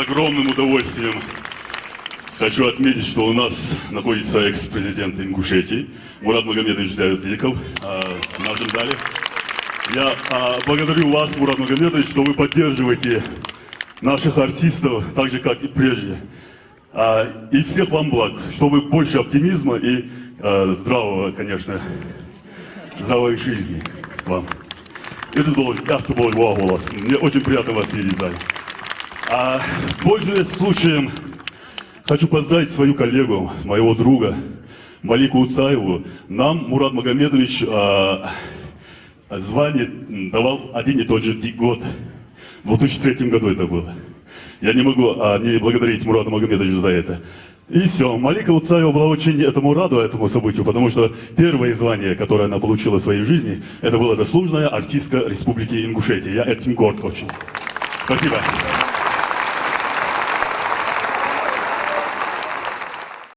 огромным удовольствием хочу отметить, что у нас находится экс-президент Ингушетии Мурат Магомедович Заятзиков в нашем зале. Я благодарю вас, Мурат Магомедович, что вы поддерживаете наших артистов, так же, как и прежде. И всех вам благ, чтобы больше оптимизма и здравой жизни вам. Это был голос. Мне очень приятно вас видеть в зале. Пользуясь случаем, хочу поздравить свою коллегу, моего друга Малику Уцаеву. Нам Мурат Магомедович звание давал один и тот же год. В 2003 году это было. Я не могу не благодарить Мурата Магомедовича за это. И все. Малика Уцаева была очень рада этому событию, потому что первое звание, которое она получила в своей жизни, это была заслуженная артистка Республики Ингушетия. Я этим горд очень. Спасибо.